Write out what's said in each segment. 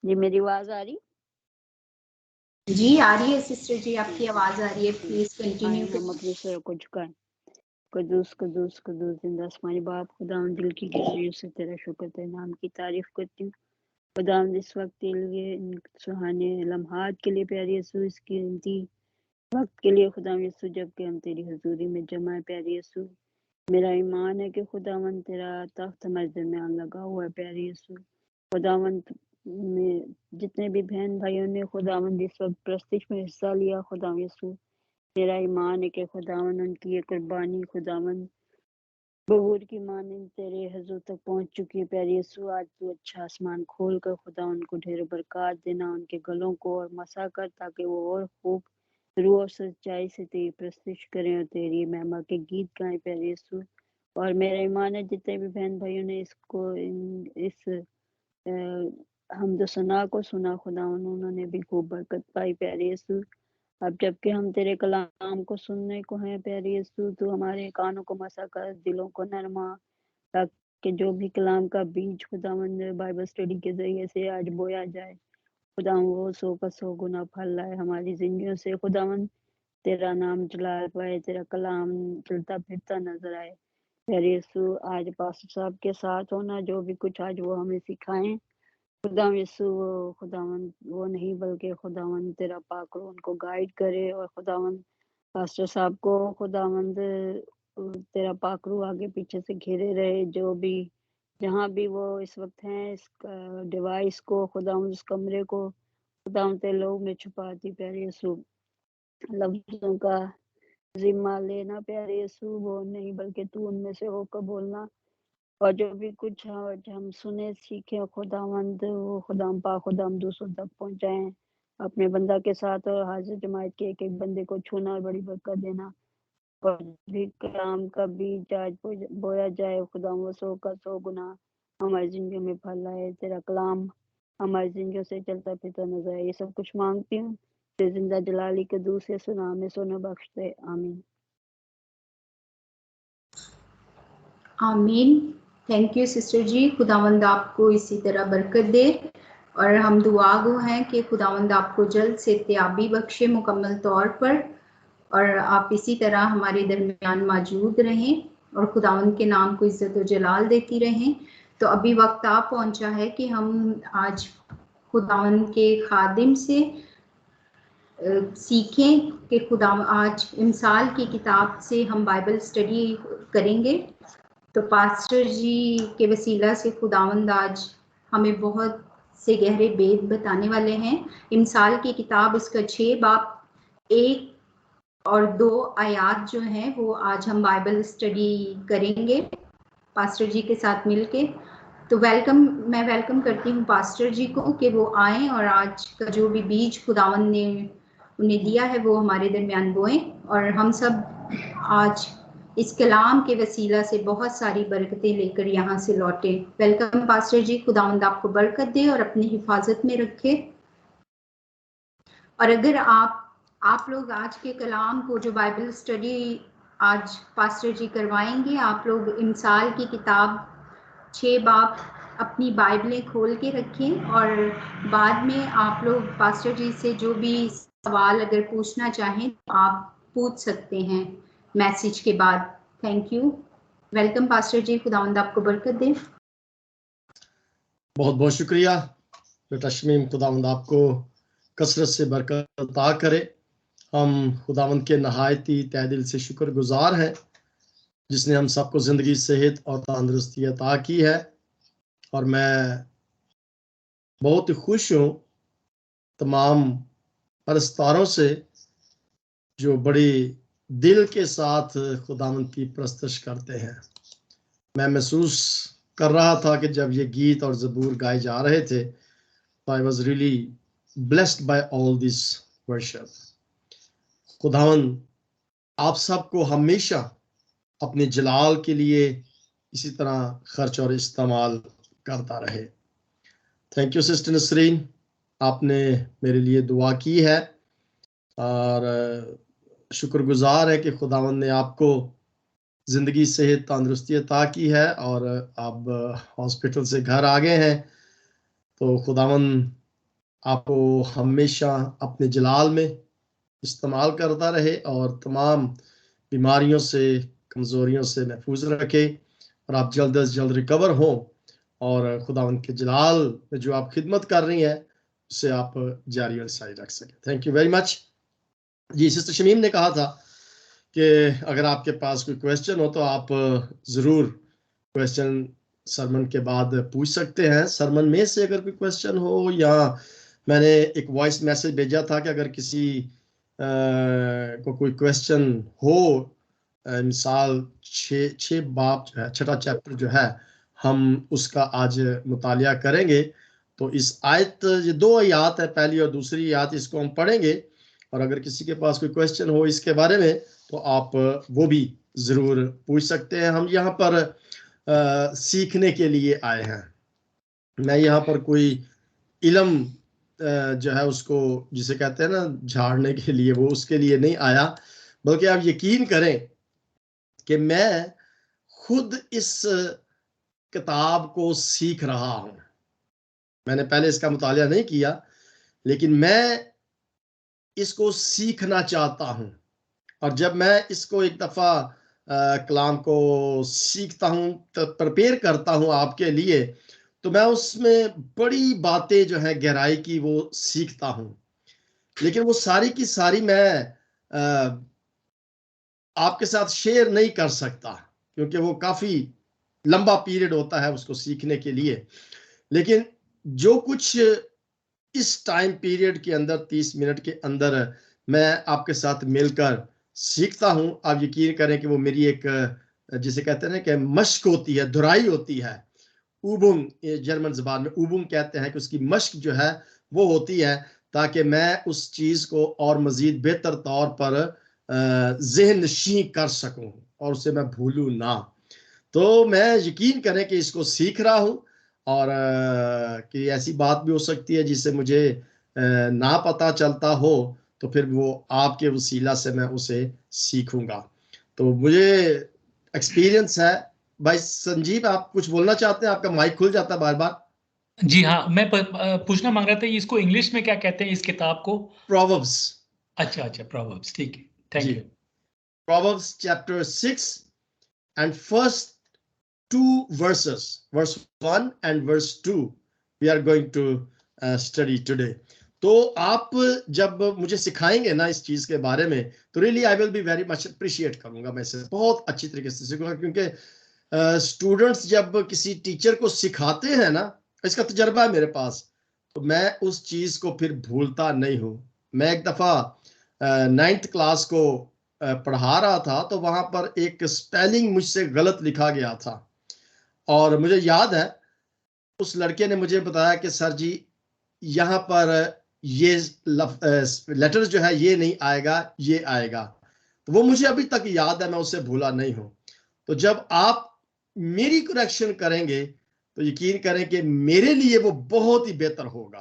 जी मेरी आवाज आ रही? जी आ रही है सिस्टर जी, आपकी आवाज आ रही है। प्लीज कंटिन्यू हम अपने सर को झुकाएं। कदूस कदूस कदूस जिंदा आसमानी बाप, खुदा दिल की गहराइयों से तेरा शुक्र तेरे नाम की तारीफ करती हूँ। खुदा इस वक्त के लिए, इन सुहाने लम्हात के लिए, प्यारी यीशु इस कीमती वक्त के लिए खुदा यीशु, जबकि हम तेरी हजूरी में जमा है प्यारी यीशु। मेरा ईमान है कि खुदावन तेरा तख्त हमारे दरमियान लगा हुआ है प्यारी यीशु। खुदावन में जितने भी बहन भाइयों ने खुदावन इस वक्त प्रस्तिश में हिस्सा लिया, खुदा यीशु मेरा ईमान है कि खुदावन उनकी ये कुर्बानी खुदावन बहूर की मानिंद तेरे हजूर तक पहुंच चुकी है प्यारी यीशु। आज तू अच्छा आसमान खोल कर खुदा उनको ढेर बरकत देना, उनके गलों को और मसा कर, ताकि वो और खूब रूह और सच्चाई से तेरी प्रस्तिश करें और तेरी महिमा के गीत गाएं प्यारे यीशु। और मेरा ईमान है जितने भी बहन भाइयों ने इसको इस हमदो सना को सुना, खुदा उन्होंने भी खूब बरकत पाई प्यारे यीशु। अब जबकि हम तेरे कलाम को सुनने को हैं प्यारे यीशु, तू हमारे कानों को मसा कर, दिलों को नरमा, ताकि जो भी कलाम का बीज खुदावंद बाइबल स्टडी के जरिए से आज बोया जाए, खुदा वो 100 का 100 गुना फल लाए हमारी जिंदगियों से। खुदावंद तेरा नाम जलाल पाए, तेरा कलाम चलता फिरता नजर आए प्यारे यीशु। आज पास्टर साहब के साथ होना, जो भी कुछ आज वो हमें सिखाएं खुदा यीशु, वो खुदावन वो नहीं बल्कि खुदावन तेरा पाक रो उनको गाइड करे, और खुदावन पास्टर साहब को खुदावंद तेरा पाक रू आगे पीछे से घेरे रहे, जो भी जहाँ भी वो इस वक्त हैं, इस डिवाइस को खुदावंद, उस कमरे को खुदावंद तेरे लोग में छुपाती प्यारे यीशु। लफ्जों का जिम्मा लेना प्यारे यीशु, वो नहीं बल्कि तू उनमें से होकर बोलना, और जो भी कुछ आज हम सुने सीखे खुदावंद, वो खुदाम पा खुदाम दूसरों तक पहुंचाएं अपने बंदा के साथ, और हाजिर जमात के एक एक बंदे को छूना और बड़ी बरकत देना। और भी कलाम का बीज आज बोया जाए, खुदा वो 100 का 100 गुना हमारी जिंदगी में फल लाए, तेरा कलाम हमारी जिंदगी से चलता फिरता नजर आए। ये सब कुछ मांगती हूँ तेरे जिंदा जलाली के दूसरे सुना में सोना बख्श दे, आमीन। आमीन। थैंक यू सिस्टर जी, खुदावंद आपको इसी तरह बरकत दे, और हम दुआ गो हैं कि खुदावंद आपको जल्द सेहतयाबी बख्शे मुकम्मल तौर पर, और आप इसी तरह हमारे दरमियान मौजूद रहें और खुदावंद के नाम को इज्जत और जलाल देती रहें। तो अभी वक्त आ पहुंचा है कि हम आज खुदावंद के खादिम से सीखें कि खुदा आज इमसाल की किताब से हम बाइबल स्टडी करेंगे। तो पास्टर जी के वसीला से खुदावंद आज हमें बहुत से गहरे भेद बताने वाले हैं। इमसाल की किताब उसका 6 बाब 1 और 2 आयात जो हैं वो आज हम बाइबल स्टडी करेंगे पास्टर जी के साथ मिलके। तो मैं वेलकम करती हूँ पास्टर जी को कि वो आए और आज का जो भी बीज खुदावंद ने उन्हें दिया है वो हमारे दरमियान बोएं, और हम सब आज इस कलाम के वसीला से बहुत सारी बरकतें लेकर यहाँ से लौटे। वेलकम पास्टर जी, खुदावंद आपको बरकत दे और अपनी हिफाजत में रखे। और अगर आप लोग आज के कलाम को, जो बाइबल स्टडी आज पास्टर जी करवाएंगे, आप लोग इमसाल की किताब 6 बाब अपनी बाइबलें खोल के रखें, और बाद में आप लोग पास्टर जी से जो भी सवाल अगर पूछना चाहें तो आप पूछ सकते हैं मैसेज के बाद। Thank you. वेलकम पास्टर जी, खुदावंद आपको बरकत दे। बहुत बहुत शुक्रिया बेटा शमीम, खुदावंद आपको कसरत से बरकत अता करे। हम खुदावंद के नहायती तहे दिल से शुक्रगुजार हैं जिसने हम सबको जिंदगी, सेहत और तंदुरुस्ती अता की है, और मैं बहुत ही खुश हूँ तमाम परस्तारों से जो बड़ी दिल के साथ खुदावंद की प्रस्तश करते हैं। मैं महसूस कर रहा था कि जब ये गीत और ज़बूर गाए जा रहे थे, I was really blessed by all this worship. खुदावंद आप सबको हमेशा अपने जलाल के लिए इसी तरह खर्च और इस्तेमाल करता रहे। थैंक यू सिस्टर नसरीन, आपने मेरे लिए दुआ की है, और शुक्रगुजार है कि खुदावंद ने आपको जिंदगी, सेहत, तंदुरुस्ती अता की है, और आप हॉस्पिटल से घर आ गए हैं। तो खुदावंद आपको हमेशा अपने जलाल में इस्तेमाल करता रहे और तमाम बीमारियों से, कमज़ोरियों से महफूज रखे और आप जल्द अज जल्द रिकवर हों और खुदावंद के जलाल में जो आप खिदमत कर रही हैं उससे आप जारी और सारी रख सकें। Thank you very much. जी, सिस्टर शमीम ने कहा था कि अगर आपके पास कोई क्वेश्चन हो तो आप ज़रूर क्वेश्चन सरमन के बाद पूछ सकते हैं। सरमन में से अगर कोई क्वेश्चन हो, या मैंने एक वॉइस मैसेज भेजा था कि अगर किसी को कोई क्वेश्चन हो, मिसाल 6 बाब जो है, 6ठा चैप्टर जो है, हम उसका आज मुतालिया करेंगे। तो इस आयत, ये 2 आयत है, पहली और दूसरी आयत, इसको हम पढ़ेंगे और अगर किसी के पास कोई क्वेश्चन हो इसके बारे में तो आप वो भी ज़रूर पूछ सकते हैं। हम यहाँ पर सीखने के लिए आए हैं। मैं यहाँ पर कोई इल्म जो है उसको, जिसे कहते हैं ना, झाड़ने के लिए, वो उसके लिए नहीं आया, बल्कि आप यकीन करें कि मैं खुद इस किताब को सीख रहा हूं। मैंने पहले इसका मुतालिया नहीं किया, लेकिन मैं इसको सीखना चाहता हूं। और जब मैं इसको एक दफ़ा कलाम को सीखता हूं, तो प्रिपेयर करता हूं आपके लिए, तो मैं उसमें बड़ी बातें जो है गहराई की वो सीखता हूं। लेकिन वो सारी की सारी मैं आपके साथ शेयर नहीं कर सकता, क्योंकि वो काफ़ी लंबा पीरियड होता है उसको सीखने के लिए। लेकिन जो कुछ इस टाइम पीरियड के अंदर, 30 मिनट के अंदर मैं आपके साथ मिलकर सीखता हूं, आप यकीन करें कि वो मेरी एक, जिसे कहते हैं ना कि मश्क होती है, धुराई होती है। ऊबुंग, जर्मन ज़बान में ऊबुंग कहते हैं कि उसकी मश्क जो है वो होती है, ताकि मैं उस चीज़ को और मज़ीद बेहतर तौर पर ज़हन नशीं कर सकूं और उसे मैं भूलूं ना। तो मैं यकीन करें कि इसको सीख रहा हूं, और कि ऐसी बात भी हो सकती है जिससे मुझे ना पता चलता हो, तो फिर वो आपके वसीला से मैं उसे सीखूंगा। तो मुझे एक्सपीरियंस है। भाई संजीव, आप कुछ बोलना चाहते हैं? आपका माइक खुल जाता है बार बार। जी हाँ, मैं पूछना मांग रहा था, इसको इंग्लिश में क्या कहते हैं इस किताब को? प्रोवर्ब्स। अच्छा अच्छा, प्रोवर्ब्स, ठीक है, thank you. Proverbs chapter 6 and first 2 verses, verse 1 and verse 2, we are going to study today. तो आप जब मुझे सिखाएंगे ना इस चीज के बारे में, तो really I will be very much appreciate करूंगा। मैं इसे बहुत अच्छी तरीके से सीखूंगा, क्योंकि स्टूडेंट्स जब किसी टीचर को सिखाते हैं ना, इसका तजर्बा है मेरे पास, तो मैं उस चीज को फिर भूलता नहीं हूँ। मैं एक दफा 9th क्लास को पढ़ा रहा था, तो वहां पर एक स्पेलिंग मुझसे गलत लिखा गया था, और मुझे याद है उस लड़के ने मुझे बताया कि सर जी, यहाँ पर ये लेटर जो है ये नहीं आएगा, ये आएगा। तो वो मुझे अभी तक याद है, मैं उससे भूला नहीं हूं। तो जब आप मेरी करेक्शन करेंगे तो यकीन करें कि मेरे लिए वो बहुत ही बेहतर होगा,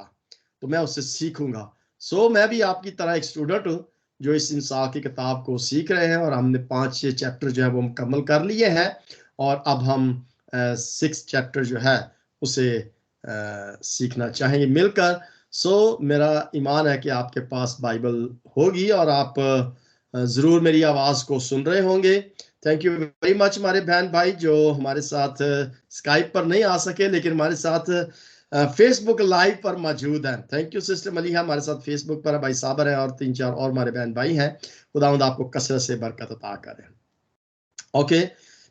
तो मैं उससे सीखूंगा। सो मैं भी आपकी तरह एक स्टूडेंट हूं जो इस इंसान की किताब को सीख रहे हैं, और हमने 5-6 चैप्टर जो है वो मुकम्मल कर लिए हैं, और अब हम 6th चैप्टर जो है उसे सीखना चाहेंगे मिलकर। सो मेरा ईमान है कि आपके पास बाइबल होगी और आप ज़रूर मेरी आवाज़ को सुन रहे होंगे। थैंक यू वेरी मच हमारे बहन भाई जो हमारे साथ स्काइप पर नहीं आ सके, लेकिन हमारे साथ फेसबुक लाइव पर मौजूद हैं। थैंक यू सिस्टर मलिहा, हमारे साथ फेसबुक पर भाई साबर है और 3-4 और हमारे बहन भाई हैं। खुदावंद आपको कसरत से बरकत अता करें। ओके,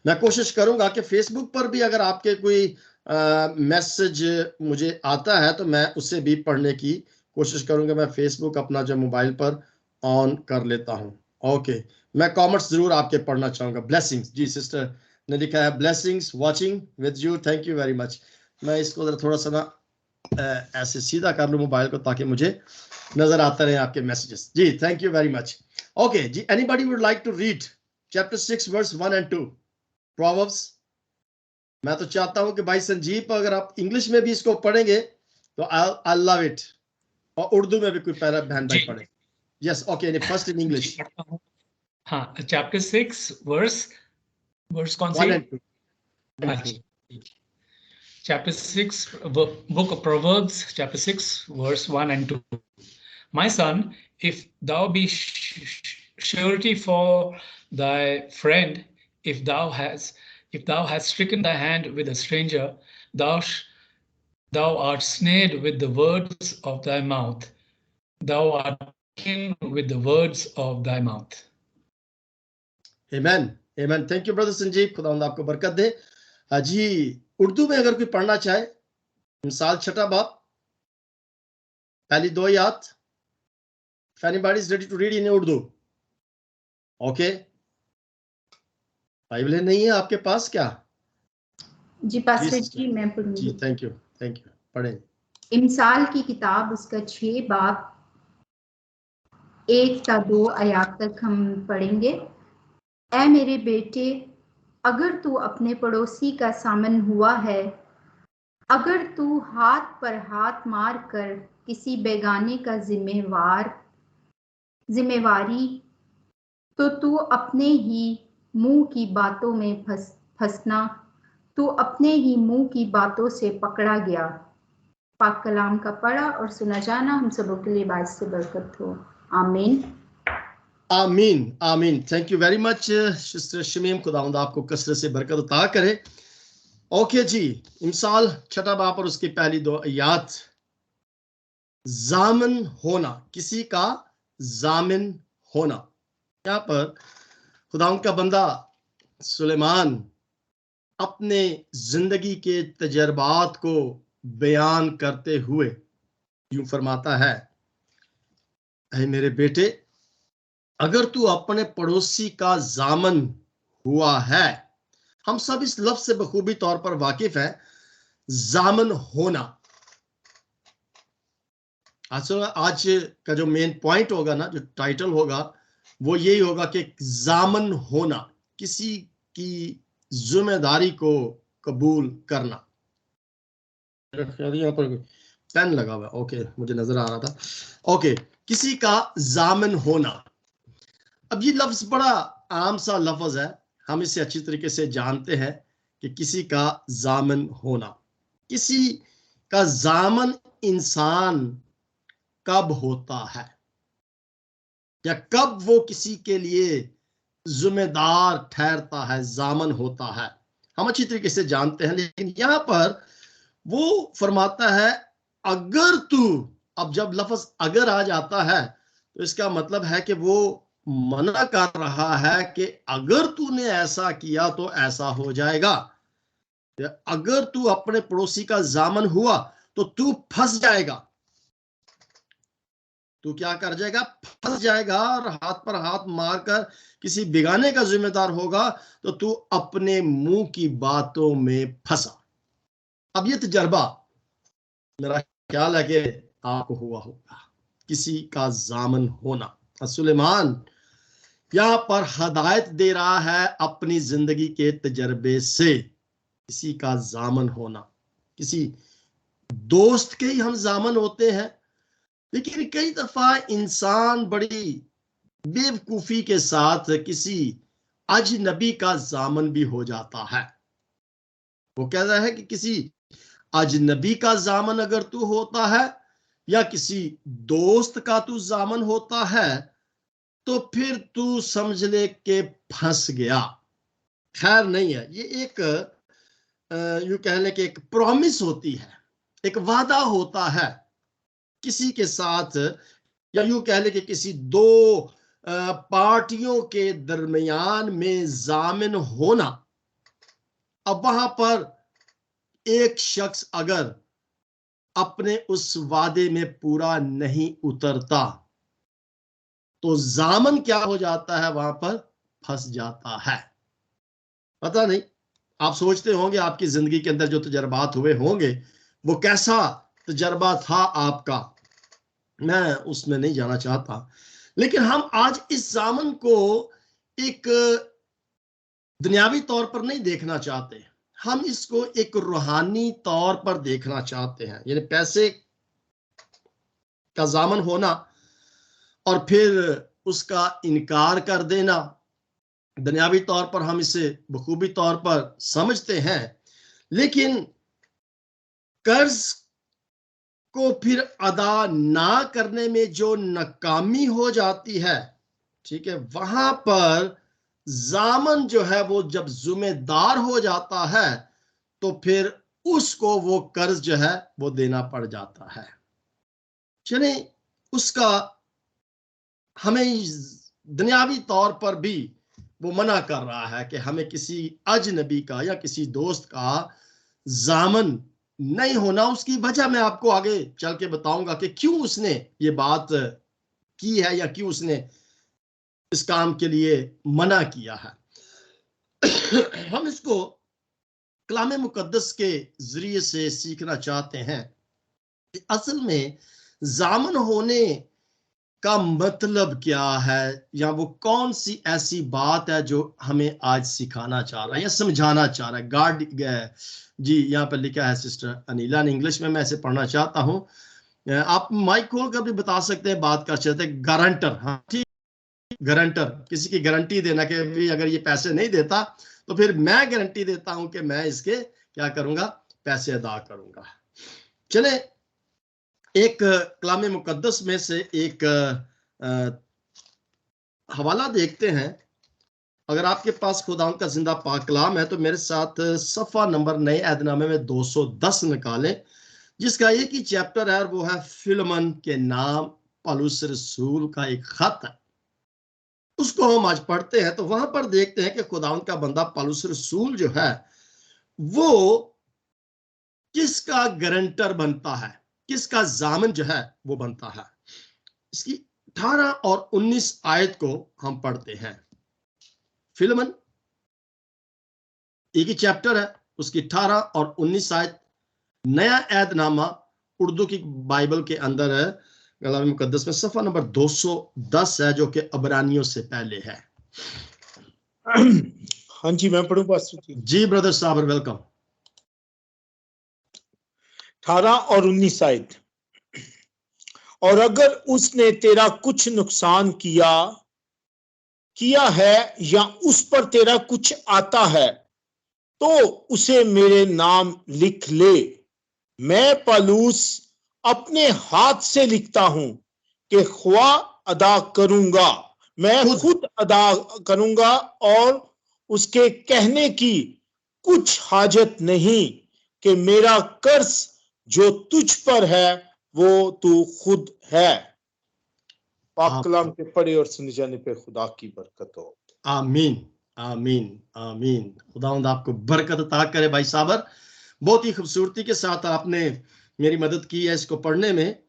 मैं कोशिश करूंगा कि फेसबुक पर भी अगर आपके कोई मैसेज मुझे आता है तो मैं उसे भी पढ़ने की कोशिश करूंगा। मैं फेसबुक अपना जो मोबाइल पर ऑन कर लेता हूं। ओके, मैं कमेंट्स जरूर आपके पढ़ना चाहूंगा। ब्लेसिंग्स, जी सिस्टर ने लिखा है blessings watching with you, thank you very much. मैं इसको जरा थोड़ा सा ना ऐसे सीधा कर लूं मोबाइल को, ताकि मुझे नजर आते रहे आपके मैसेजेस। जी thank you very much. Okay जी, anybody would like to read chapter 6 verse 1 and 2 Proverbs? मैं तो चाहता हूं कि भाई संजीव, अगर आप इंग्लिश में भी इसको पढ़ेंगे तो आई लव इट, और उर्दू में भी कोई पैरा बहन भाई पढ़े। Yes, okay, first in English. हाँ, चैप्टर 6 वर्स कौन सी? 1 and 2। chapter 6, book of Proverbs, chapter 6, verse 1 and 2. My son, if thou be surety for thy friend, if thou hast stricken thy hand with a stranger, thou art snared with the words of thy mouth. Thou art taken with the words of thy mouth. Amen. Amen. Thank you, brother Sanjeev. खुदावंद आपको बरकत दे. जी, उर्दू में अगर कोई पढ़ना चाहे, मिसाल छठा बाब, पहली 2 आयत. If anybody is ready to read in Urdu, okay. Bible नहीं है आपके पास क्या? जी पास्टर जी मैं पढ़ूंगी. जी, थैंक यू पढ़ें. इमसाल की किताब उसका 6 बाब 1 से 2 आयत तक हम पढ़ेंगे. ऐ मेरे बेटे, अगर तू अपने पड़ोसी का सामन हुआ है, अगर तू हाथ पर हाथ मार कर किसी बेगाने का जिम्मेवारी, तो तू अपने ही मुंह की बातों में फंसना, तू अपने ही मुंह की बातों से पकड़ा गया. पाक कलाम का पढ़ा और सुना जाना हम सबों के लिए बात से बरकत हो. आमीन. आमीन. आमीन. Thank you very much sister Shamim. खुदावंद आपको कसरत से बरकत अता करे. ओके जी, इमसाल छठा बाब और उसकी पहली 2 आयत. जामिन होना, किसी का जामिन होना. यहाँ पर खुदावंद का बंदा सुलेमान अपने जिंदगी के तजर्बात को बयान करते हुए यूं फरमाता है, ऐ मेरे बेटे, अगर तू अपने पड़ोसी का जामन हुआ है. हम सब इस लफ्ज से बखूबी तौर पर वाकिफ हैं. जामन होना, आज का जो मेन पॉइंट होगा ना, जो टाइटल होगा, वो यही होगा कि जामन होना, किसी की जिम्मेदारी को कबूल करना. यहाँ पर पेन लगा हुआ, ओके, मुझे नजर आ रहा था. ओके, किसी का जामन होना. अब ये लफ्ज बड़ा आम सा लफ्ज है, हम इसे अच्छी तरीके से जानते हैं कि किसी का जामन होना. किसी का जामन इंसान कब होता है, या कब वो किसी के लिए जिम्मेदार ठहरता है, जामन होता है, हम अच्छी तरीके से जानते हैं. लेकिन यहां पर वो फरमाता है, अगर तू. अब जब लफ्ज अगर आ जाता है तो इसका मतलब है कि वो मना कर रहा है कि अगर तूने ऐसा किया तो ऐसा हो जाएगा. अगर तू अपने पड़ोसी का जामन हुआ तो तू फंस जाएगा. तू क्या कर जाएगा? फंस जाएगा. और हाथ पर हाथ मारकर किसी बिगाने का जिम्मेदार होगा तो तू अपने मुंह की बातों में फंसा. अब ये तजर्बा मेरा ख्याल है कि आपको हुआ होगा, किसी का जामन होना. सुलेमान यहां पर हदायत दे रहा है अपनी जिंदगी के तजर्बे से. किसी का जामन होना, किसी दोस्त के ही हम जामन होते हैं, लेकिन कई दफा इंसान बड़ी बेवकूफी के साथ किसी अजनबी का जामन भी हो जाता है. वो कहता है कि किसी अजनबी का जामन अगर तू होता है या किसी दोस्त का तू जामन होता है तो फिर तू समझ ले के फंस गया. खैर नहीं है. ये एक यूं कह ले कि एक प्रॉमिस होती है, एक वादा होता है किसी के साथ, या यूं कह ले कि किसी 2 पार्टियों के दरमियान में जामिन होना. अब वहां पर एक शख्स अगर अपने उस वादे में पूरा नहीं उतरता तो जामन क्या हो जाता है? वहां पर फंस जाता है. पता नहीं, आप सोचते होंगे आपकी जिंदगी के अंदर जो तजर्बात हुए होंगे वो कैसा तजर्बा था आपका, मैं उसमें नहीं जाना चाहता. लेकिन हम आज इस जामन को एक दुनियावी तौर पर नहीं देखना चाहते, हम इसको एक रूहानी तौर पर देखना चाहते हैं. यानी पैसे का जामन होना और फिर उसका इनकार कर देना, दुनियावी तौर पर हम इसे बखूबी तौर पर समझते हैं. लेकिन कर्ज को फिर अदा ना करने में जो नाकामी हो जाती है, ठीक है, वहां पर जामन जो है वो जब जिम्मेदार हो जाता है तो फिर उसको वो कर्ज जो है वो देना पड़ जाता है। चलिए, उसका हमें दुनियावी तौर पर भी वो मना कर रहा है कि हमें किसी अजनबी का या किसी दोस्त का जामन नहीं होना। उसकी वजह मैं आपको आगे चल के बताऊंगा कि क्यों उसने ये बात की है या क्यों उसने इस काम के लिए मना किया है। हम इसको कलाम मुकद्दस के जरिए से सीखना चाहते हैं कि असल में जामन होने का मतलब क्या है, या वो कौन सी ऐसी बात है जो हमें आज सिखाना चाह रहा है या समझाना चाह रहा है। गॉड जी यहाँ पर लिखा है सिस्टर अनिला ने, इंग्लिश में मैं ऐसे पढ़ना चाहता हूँ। आप माइक खोल कर भी बता सकते हैं, बात कर सकते हैं। गारंटर, हाँ ठीक, गारंटर, किसी की गारंटी देना कि भी अगर ये पैसे नहीं देता तो फिर मैं गारंटी देता हूं कि मैं इसके क्या करूंगा, पैसे अदा करूंगा। चले, एक कलाम मुकद्दस में से एक हवाला देखते हैं। अगर आपके पास खुदा का जिंदा पाक कलाम है तो मेरे साथ सफ़ा नंबर नए अहदनामे में 210 निकालें, जिसका एक ही चैप्टर है और वो है फिलमन के नाम पौलुस रसूल का एक खत है। उसको हम आज पढ़ते हैं तो वहां पर देखते हैं कि खुदावंद का बंदा पौलुस रसूल जो है वो किसका गारंटर बनता है, किसका जामिन जो है वो बनता है। इसकी 18 और 19 आयत को हम पढ़ते हैं। फिलमन एक ही चैप्टर है, उसकी 18 और 19 आयत नया ऐदनामा उर्दू की बाइबल के अंदर है, कलाम मुकद्दस में सफ़ा नंबर 210 है, जो कि अबरानियों से पहले है। हाँ जी, मैं पढ़ूं पास्टर जी? जी ब्रदर साबर, वेलकम। 18 और 19 आयत। और अगर उसने तेरा कुछ नुकसान किया है या उस पर तेरा कुछ आता है तो उसे मेरे नाम लिख ले। मैं पौलुस अपने हाथ से लिखता हूं कि ख्वा अदा करूंगा, मैं खुद अदा करूंगा और उसके कहने की कुछ हाजत नहीं कि मेरा कर्ज जो तुझ पर है वो तू खुद है। पाक कलाम के पढ़े और सुने जाने पे खुदा की बरकत हो। आमीन आमीन आमीन। खुदावंद आपको बरकत अता करे। भाई साबर, बहुत ही खूबसूरती के साथ आपने मेरी मदद की है इसको पढ़ने में।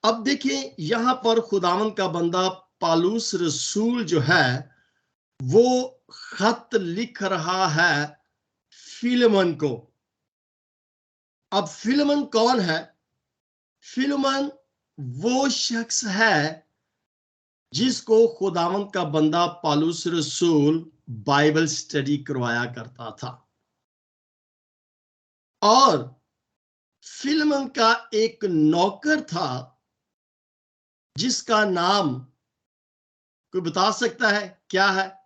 अब देखिए, यहां पर खुदावंद का बंदा पौलुस रसूल जो है वो खत लिख रहा है फिलमन को। अब फिलमन कौन है? फिलमन वो शख्स है जिसको खुदावंद का बंदा पौलुस रसूल बाइबल स्टडी करवाया करता था। और फिलमन का एक नौकर था जिसका नाम कोई बता सकता है क्या है?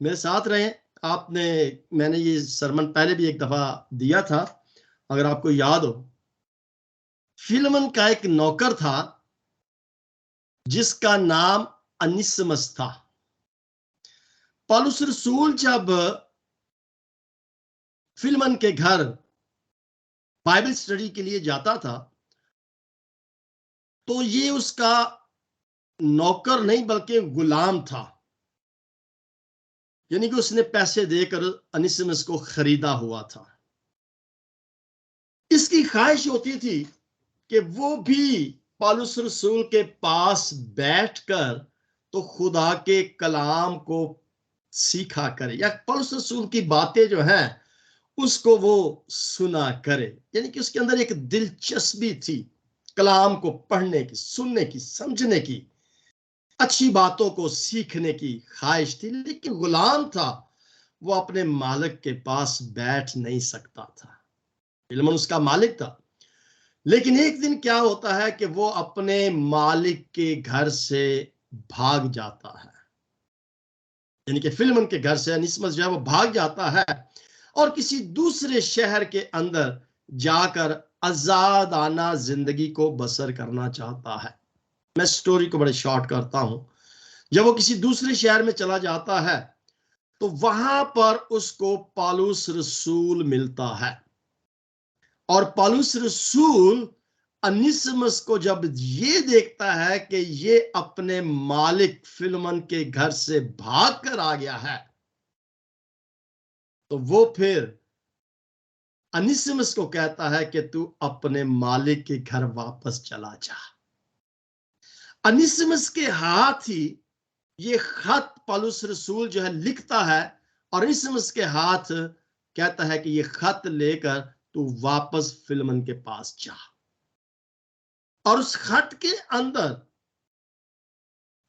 मेरे साथ रहे आपने, मैंने ये सरमन पहले भी एक दफा दिया था, अगर आपको याद हो। फिलमन का एक नौकर था जिसका नाम अनिसिमस था। पौलुस रसूल जब फिलमन के घर बाइबल स्टडी के लिए जाता था तो ये उसका नौकर नहीं बल्कि गुलाम था, यानी कि उसने पैसे देकर अनिसिमस को खरीदा हुआ था। इसकी ख्वाहिश होती थी कि वो भी पौलुस रसूल के पास बैठकर तो खुदा के कलाम को सीखा करे, या पौलुस रसूल की बातें जो हैं उसको वो सुना करे। यानी कि उसके अंदर एक दिलचस्पी थी कलाम को पढ़ने की, सुनने की, समझने की, अच्छी बातों को सीखने की ख्वाहिश थी। लेकिन गुलाम था, वो अपने मालिक के पास बैठ नहीं सकता था। फिलमन उसका मालिक था, लेकिन एक दिन क्या होता है कि वो अपने मालिक के घर से भाग जाता है। यानी कि फिलमन के घर से अनिसिमस जो है वो भाग जाता है और किसी दूसरे शहर के अंदर जाकर आजादाना जिंदगी को बसर करना चाहता है। मैं स्टोरी को बड़े शॉर्ट करता हूं। जब वो किसी दूसरे शहर में चला जाता है तो वहां पर उसको पौलुस रसूल मिलता है, और पौलुस रसूल अनिसिमस को जब ये देखता है कि ये अपने मालिक फिलमन के घर से भाग कर आ गया है, तो वो फिर अनिसिमस को कहता है कि तू अपने मालिक के घर वापस चला जा। अनिसिमस के हाथ ही ये खत पौलुस रसूल जो है लिखता है, और अनिसिमस के हाथ कहता है कि ये खत लेकर तू वापस फिलमन के पास जा। और उस खत के अंदर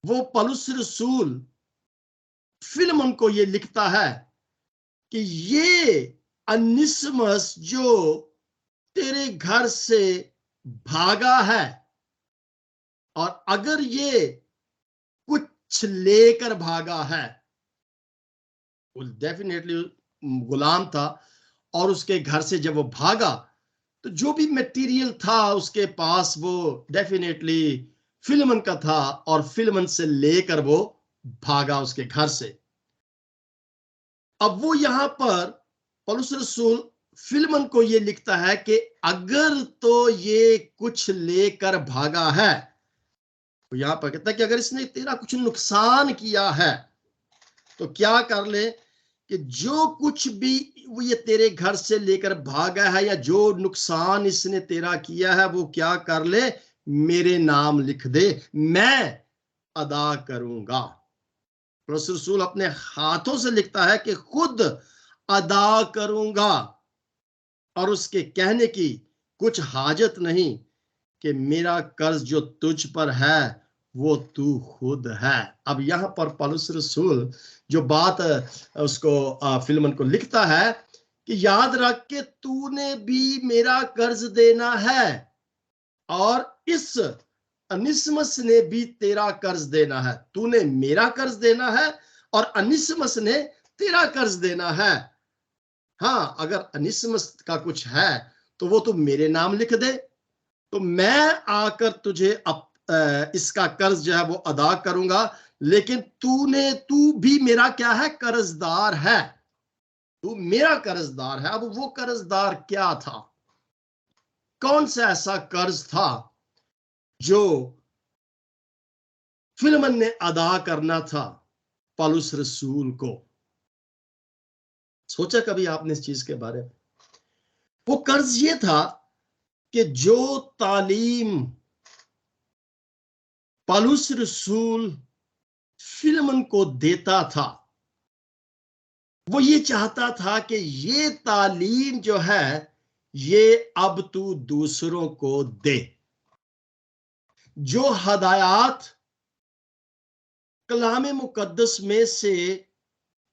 वो पौलुस रसूल फिलमन को ये लिखता है कि ये अनिसिमस जो तेरे घर से भागा है, और अगर ये कुछ लेकर भागा है, वो डेफिनेटली गुलाम था, और उसके घर से जब वो भागा तो जो भी मटेरियल था उसके पास वो डेफिनेटली फिलमन का था, और फिलमन से लेकर वो भागा उसके घर से। अब वो यहां पर पौलुस रसूल फिलमन को ये लिखता है कि अगर तो ये कुछ लेकर भागा है, तो यहां पर कहता है कि अगर इसने तेरा कुछ नुकसान किया है तो क्या कर ले कि जो कुछ भी वो ये तेरे घर से लेकर भागा है, या जो नुकसान इसने तेरा किया है, वो क्या कर ले, मेरे नाम लिख दे, मैं अदा करूंगा। पौलुस रसूल अपने हाथों से लिखता है कि खुद अदा करूंगा, और उसके कहने की कुछ हाजत नहीं कि मेरा कर्ज जो तुझ पर है वो तू खुद है। अब यहां पर पौलुस रसूल जो बात उसको फिलमन को लिखता है कि याद रख के तूने भी मेरा कर्ज देना है, और इस अनिसिमस ने भी तेरा कर्ज देना है। तूने मेरा कर्ज देना है और अनिसिमस ने तेरा कर्ज देना है। हाँ, अगर अनिसिमस का कुछ है तो वो तू मेरे नाम लिख दे, तो मैं आकर तुझे इसका कर्ज जो है वो अदा करूंगा। लेकिन तू भी मेरा क्या है, कर्जदार है, तू मेरा कर्जदार है। अब वो कर्जदार क्या था, कौन सा ऐसा कर्ज था जो फिलमन ने अदा करना था पौलुस रसूल को? सोचा कभी आपने इस चीज के बारे में? वो कर्ज ये था कि जो तालीम पौलुस रसूल फिलमन को देता था, वो ये चाहता था कि ये तालीम जो है ये अब तू दूसरों को दे। जो हदायत कलाम मुकद्दस में से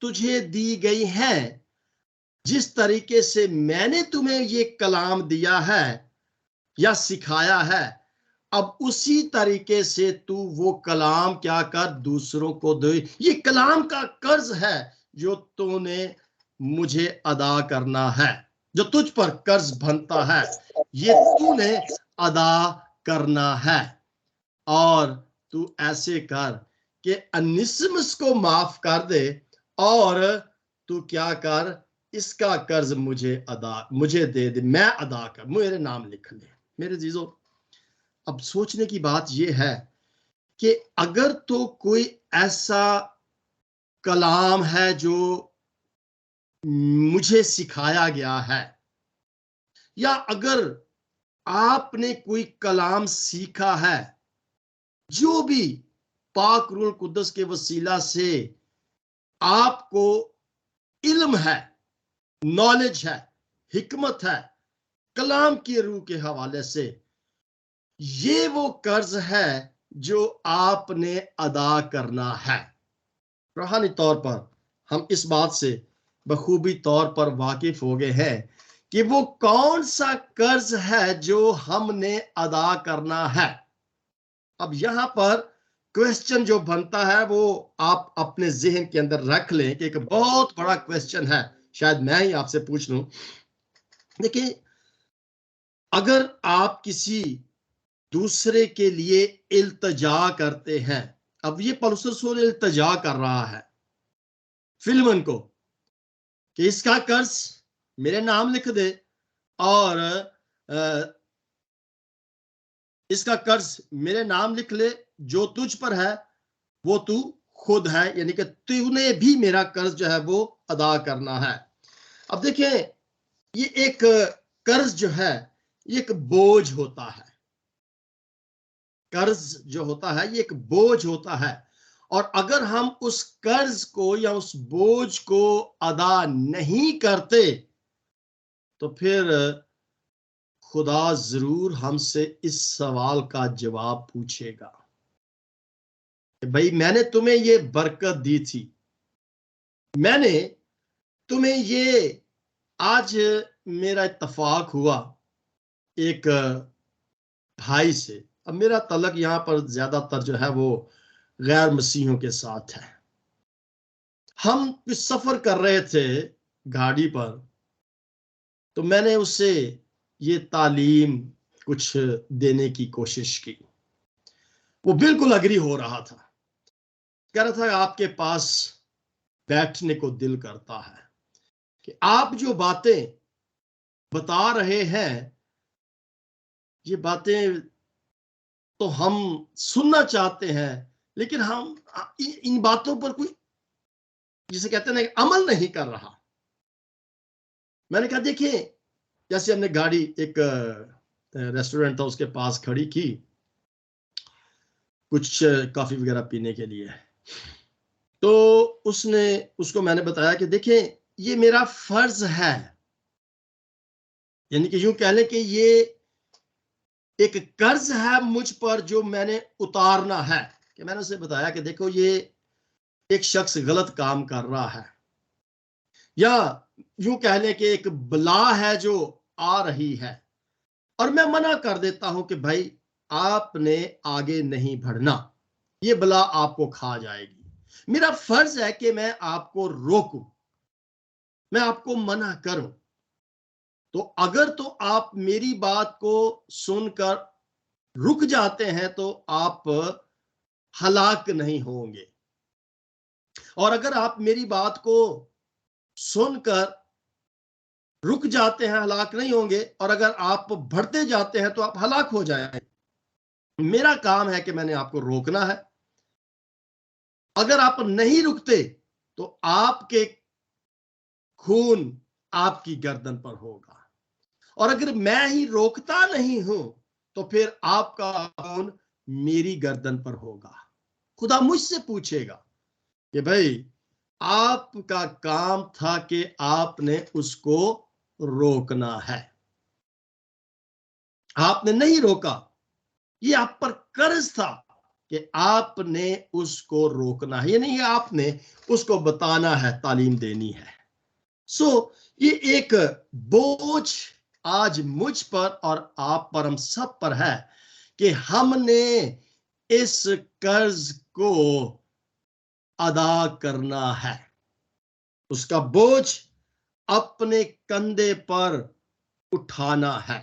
तुझे दी गई हैं, जिस तरीके से मैंने तुम्हें ये कलाम दिया है या सिखाया है, अब उसी तरीके से तू वो कलाम क्या कर, दूसरों को दे। ये कलाम का कर्ज है जो तूने मुझे अदा करना है, जो तुझ पर कर्ज बनता है ये तूने अदा करना है। और तू ऐसे कर कि अनिसिमस को माफ कर दे, और तू क्या कर, इसका कर्ज मुझे दे दे, मैं अदा कर, मेरे नाम लिख ले। मेरे जीजो, अब सोचने की बात यह है कि अगर तो कोई ऐसा कलाम है जो मुझे सिखाया गया है, या अगर आपने कोई कलाम सीखा है जो भी पाक रूह कुद्दस के वसीला से आपको इल्म है, नॉलेज है, हिकमत है कलाम की रूह के हवाले से, ये वो कर्ज है जो आपने अदा करना है। रूहानी तौर पर हम इस बात से बखूबी तौर पर वाकिफ हो गए हैं कि वो कौन सा कर्ज है जो हमने अदा करना है। अब यहां पर क्वेश्चन जो बनता है वो आप अपने जहन के अंदर रख लें कि एक बहुत बड़ा क्वेश्चन है, शायद मैं ही आपसे पूछ लूं, देखिए अगर आप किसी दूसरे के लिए इल्तजा करते हैं, अब ये पौलुस रसूल इल्तजा कर रहा है फिलमन को कि इसका कर्ज मेरे नाम लिख दे और इसका कर्ज मेरे नाम लिख ले, जो तुझ पर है वो तू खुद है, यानी कि तूने भी मेरा कर्ज जो है वो अदा करना है। अब देखिए ये एक कर्ज जो है ये एक बोझ होता है, कर्ज जो होता है ये एक बोझ होता है, और अगर हम उस कर्ज को या उस बोझ को अदा नहीं करते तो फिर खुदा जरूर हमसे इस सवाल का जवाब पूछेगा, भाई मैंने तुम्हें ये बरकत दी थी, मैंने तुम्हें ये, आज मेरा इत्तफाक हुआ एक भाई से, अब मेरा तलक यहाँ पर ज्यादातर जो है वो गैर मसीहों के साथ है। हम कुछ सफर कर रहे थे गाड़ी पर, तो मैंने उससे ये तालीम कुछ देने की कोशिश की, वो बिल्कुल अग्री हो रहा था, कह रहा था आपके पास बैठने को दिल करता है कि आप जो बातें बता रहे हैं ये बातें तो हम सुनना चाहते हैं, लेकिन हम इन बातों पर कोई, जिसे कहते हैं ना, अमल नहीं कर रहा। मैंने कहा देखिए, जैसे हमने गाड़ी एक रेस्टोरेंट था उसके पास खड़ी की कुछ कॉफी वगैरह पीने के लिए, तो उसको मैंने बताया कि देखिए ये मेरा फर्ज है, यानी कि यूं कह लें कि ये एक कर्ज है मुझ पर जो मैंने उतारना है। कि मैंने उसे बताया कि देखो ये एक शख्स गलत काम कर रहा है, या यूं कह लें कि एक बला है जो आ रही है, और मैं मना कर देता हूं कि भाई आपने आगे नहीं बढ़ना, ये बला आपको खा जाएगी। मेरा फर्ज है कि मैं आपको रोकूं, मैं आपको मना करूं। तो अगर तो आप मेरी बात को सुनकर रुक जाते हैं तो आप हलाक नहीं होंगे, और अगर आप मेरी बात को सुनकर रुक जाते हैं हलाक नहीं होंगे, और अगर आप बढ़ते जाते हैं तो आप हलाक हो जाएंगे। मेरा काम है कि मैंने आपको रोकना है, अगर आप नहीं रुकते तो आपके खून आपकी गर्दन पर होगा, और अगर मैं ही रोकता नहीं हूं तो फिर आपका खून मेरी गर्दन पर होगा। खुदा मुझसे पूछेगा कि भाई आपका काम था कि आपने उसको रोकना है, आपने नहीं रोका, ये आप पर कर्ज था कि आपने उसको रोकना है, ये नहीं आपने उसको बताना है, तालीम देनी है। सो ये एक बोझ आज मुझ पर और आप पर, हम सब पर है कि हमने इस कर्ज को अदा करना है, उसका बोझ अपने कंधे पर उठाना है।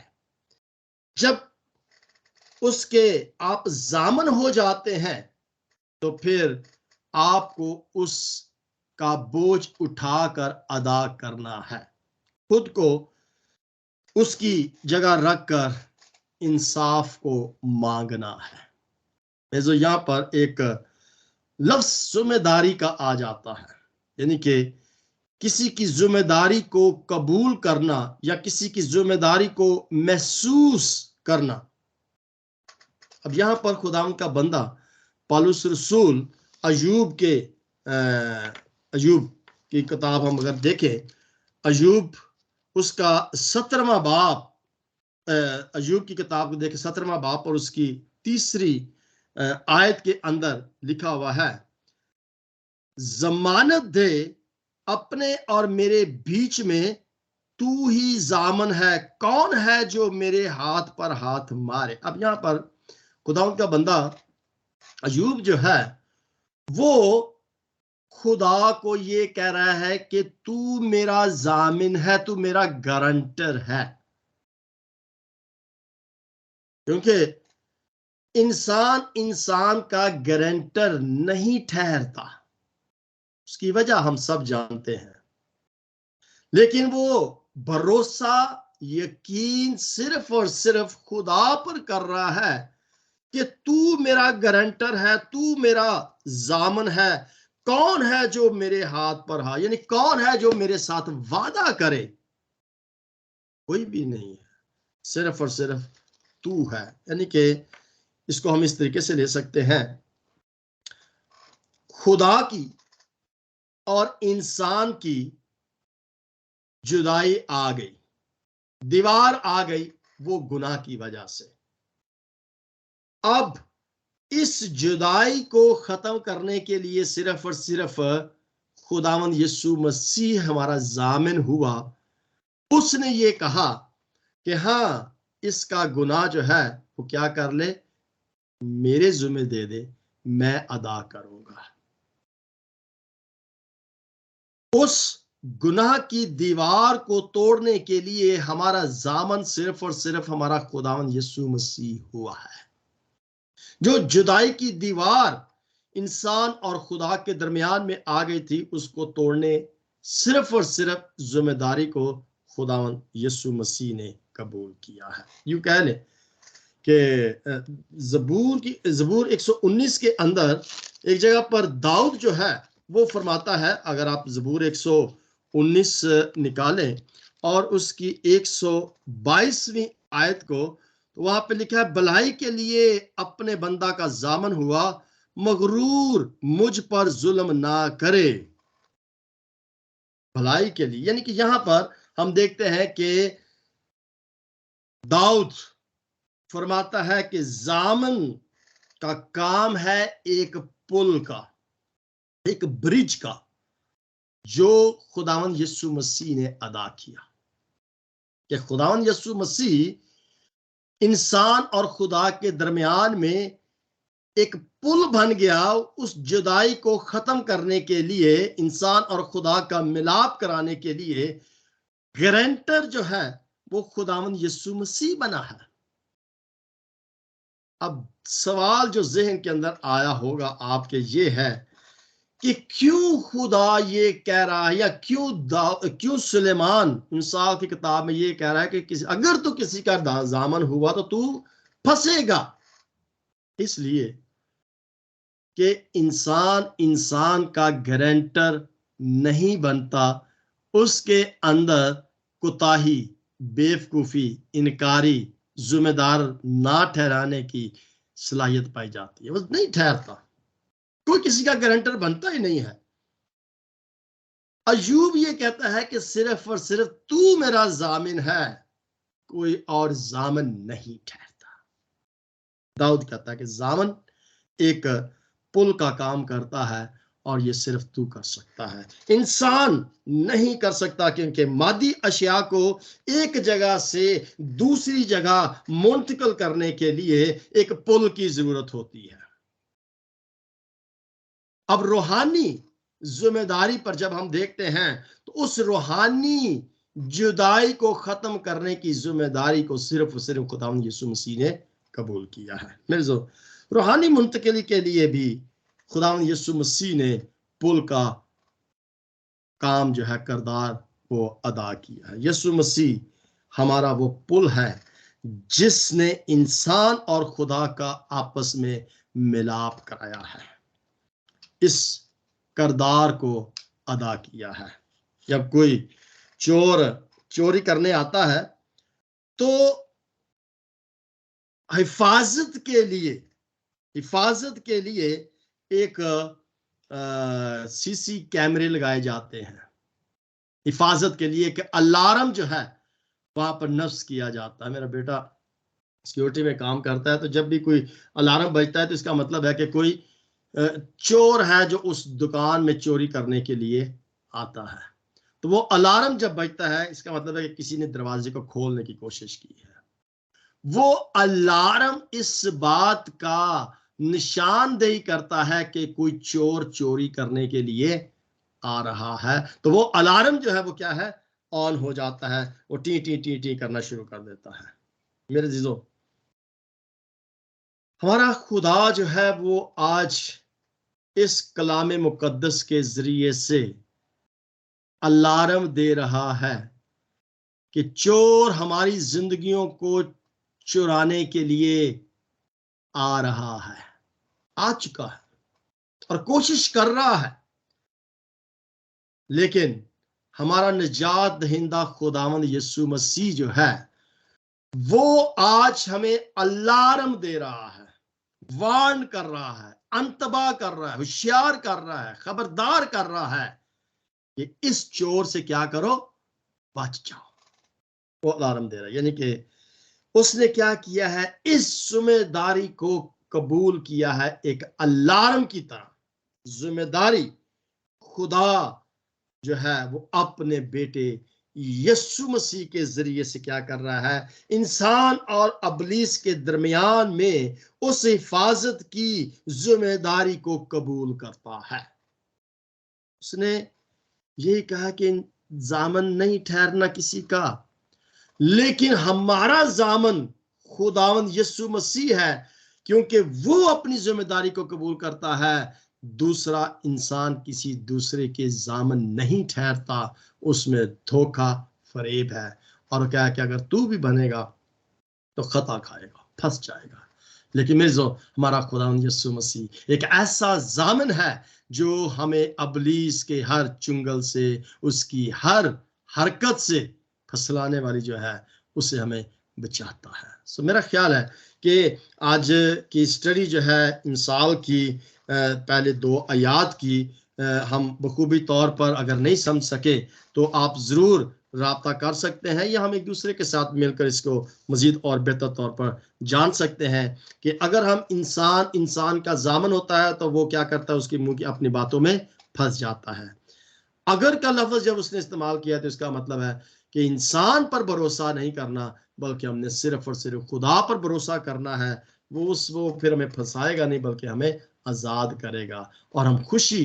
जब उसके आप जामन हो जाते हैं तो फिर आपको उसका बोझ उठाकर अदा करना है, खुद को उसकी जगह रखकर इंसाफ को मांगना है। जो यहां पर एक लफ्ज जिम्मेदारी का आ जाता है, यानी कि किसी की जिम्मेदारी को कबूल करना या किसी की जिम्मेदारी को महसूस करना। अब यहां पर खुदाम का बंदा पौलुस रसूल अयूब की किताब हम अगर देखें, अयूब उसका 17वां बाब, अयूब की किताब को देखें 17वां बाब और उसकी 3री आयत के अंदर लिखा हुआ है, जमानत दे अपने और मेरे बीच में, तू ही जामन है, कौन है जो मेरे हाथ पर हाथ मारे। अब यहां पर खुदा का बंदा अयूब जो है वो खुदा को ये कह रहा है कि तू मेरा जामिन है, तू मेरा गारंटर है। क्योंकि इंसान इंसान का गारंटर नहीं ठहरता, उसकी वजह हम सब जानते हैं, लेकिन वो भरोसा यकीन सिर्फ और सिर्फ खुदा पर कर रहा है कि तू मेरा गारंटर है, तू मेरा जामन है। कौन है जो मेरे हाथ पर हा, यानी कौन है जो मेरे साथ वादा करे? कोई भी नहीं है, सिर्फ और सिर्फ तू है। यानी कि इसको हम इस तरीके से ले सकते हैं, खुदा की और इंसान की जुदाई आ गई, दीवार आ गई, वो गुनाह की वजह से। अब इस जुदाई को खत्म करने के लिए सिर्फ और सिर्फ खुदावंद यीशु मसीह हमारा जामिन हुआ। उसने ये कहा कि हाँ, इसका गुनाह जो है वो क्या कर ले, मेरे जुम्मे दे दे, मैं अदा करूंगा। उस गुनाह की दीवार को तोड़ने के लिए हमारा जामन सिर्फ और सिर्फ हमारा खुदावंद यीशु मसीह हुआ है। जो जुदाई की दीवार इंसान और खुदा के दरमियान में आ गई थी, उसको तोड़ने सिर्फ और सिर्फ जिम्मेदारी को खुदावंद यीशु मसीह ने कबूल किया है। यूं कह ले कि ज़बूर 119 के अंदर एक जगह पर दाऊद जो है वो फरमाता है, अगर आप ज़बूर 119 निकालें और उसकी 122वीं आयत को, तो वहां पे लिखा है, भलाई के लिए अपने बंदा का जामन हुआ, मगरूर मुझ पर जुल्म ना करे। भलाई के लिए, यानी कि यहां पर हम देखते हैं कि दाऊद फरमाता है कि जामन का काम है एक पुल का, एक ब्रिज का, जो खुदावंद यीशु मसीह ने अदा किया। कि खुदावंद यीशु मसीह इंसान और खुदा के दरमियान में एक पुल बन गया। उस जुदाई को खत्म करने के लिए, इंसान और खुदा का मिलाप कराने के लिए गारंटर जो है वो खुदावंद यीशु मसीह बना है। अब सवाल जो ज़हन के अंदर आया होगा आपके ये है कि क्यों खुदा ये कह रहा है, या क्यों सुलेमान इंसाल की किताब में ये कह रहा है कि अगर तो किसी का दामन हुआ तो तू फंसेगा। इसलिए कि इंसान इंसान का गारंटर नहीं बनता, उसके अंदर कुताही, बेवकूफी, इनकारी, जिम्मेदार ना ठहराने की सलाहियत पाई जाती है। वो नहीं ठहरता, कोई किसी का गारंटर बनता ही नहीं है। अयूब ये कहता है कि सिर्फ और सिर्फ तू मेरा जामिन है, कोई और जामिन नहीं ठहरता। दाऊद कहता है कि जामिन एक पुल का काम करता है और ये सिर्फ तू कर सकता है, इंसान नहीं कर सकता, क्योंकि मादी अशिया को एक जगह से दूसरी जगह मुंतकिल करने के लिए एक पुल की जरूरत होती है। अब रूहानी जिम्मेदारी पर जब हम देखते हैं तो उस रूहानी जुदाई को खत्म करने की जिम्मेदारी को सिर्फ खुदावंद यीशु मसीह ने कबूल किया है। मेरे जो रूहानी मुंतकिली के लिए भी खुदावंद यीशु मसीह ने पुल का काम जो है, किरदार वो अदा किया है। यीशु मसीह हमारा वो पुल है जिसने इंसान और खुदा का आपस में मिलाप कराया है, इस किरदार को अदा किया है। जब कोई चोर चोरी करने आता है तो हिफाजत के लिए एक सीसी कैमरे लगाए जाते हैं। हिफाजत के लिए एक अलार्म जो है वहां पर नस्ब किया जाता है। मेरा बेटा सिक्योरिटी में काम करता है, तो जब भी कोई अलार्म बजता है तो इसका मतलब है कि कोई चोर है जो उस दुकान में चोरी करने के लिए आता है। तो वो अलार्म जब बजता है, इसका मतलब है कि किसी ने दरवाजे को खोलने की कोशिश की है। वो अलार्म इस बात का निशानदेही करता है कि कोई चोर चोरी करने के लिए आ रहा है, तो वो अलार्म जो है वो क्या है, ऑन हो जाता है, वो टी टी टी टी करना शुरू कर देता है। मेरे जीजों, हमारा खुदा जो है वो आज इस कलाम मुकद्दस के जरिए से अलार्म दे रहा है कि चोर हमारी जिंदगियों को चुराने के लिए आ रहा है, आ चुका है और कोशिश कर रहा है, लेकिन हमारा निजात दहिंदा खुदावंद यीशु मसीह जो है वो आज हमें अलार्म दे रहा है, वार्न कर रहा है, अंतबा कर रहा है, होशियार कर रहा है, खबरदार कर रहा है कि इस चोर से क्या करो, बच जाओ। वो अलार्म दे रहा है, यानी कि उसने क्या किया है, इस जिम्मेदारी को कबूल किया है एक अलार्म की तरह। जिम्मेदारी खुदा जो है वो अपने बेटे यीशु मसीह के जरिए से क्या कर रहा है, इंसान और अबलीस के दरमियान में उस हिफाजत की जिम्मेदारी को कबूल करता है। उसने यही कहा कि जामन नहीं ठहरना किसी का, लेकिन हमारा जामन खुदावंद यीशु मसीह है, क्योंकि वो अपनी जिम्मेदारी को कबूल करता है। दूसरा इंसान किसी दूसरे के जामन नहीं ठहरता, उसमें धोखा फरेब है, और क्या है कि अगर तू भी बनेगा तो खता खाएगा, फंस जाएगा। लेकिन मेरे जो हमारा खुदावंद यीशु मसीह एक ऐसा जामन है जो हमें अबलीस के हर चुंगल से, उसकी हर हरकत से फसलाने वाली जो है उसे हमें बचाता है। सो मेरा ख्याल है कि आज की स्टडी जो है मिसाल की पहले 2 आयात की हम बखूबी तौर पर अगर नहीं समझ सके तो आप ज़रूर राब्ता कर सकते हैं, या हम एक दूसरे के साथ मिलकर इसको मजीद और बेहतर तौर पर जान सकते हैं कि अगर हम इंसान का जामन होता है तो वो क्या करता है, उसकी मुंह की अपनी बातों में फंस जाता है। अगर का लफ्ज जब उसने इस्तेमाल किया तो इसका मतलब है कि इंसान पर भरोसा नहीं करना, बल्कि हमने सिर्फ और सिर्फ खुदा पर भरोसा करना है। वो फिर हमें फंसाएगा नहीं, बल्कि हमें आजाद करेगा और हम खुशी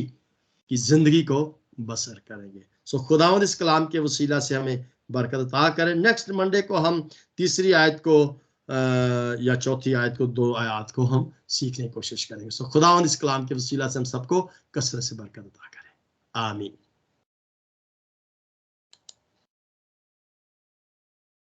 की जिंदगी को बसर करेंगे। सो खुदावंद इस कलाम के वसीला से हमें बरकत अता करें। नेक्स्ट मंडे को हम तीसरी आयत को या चौथी आयत को, 2 आयत को हम सीखने की कोशिश करेंगे। सो खुदावंद इस कलाम के वसीला से हम सबको कसरत से बरकत अता करें। आमीन।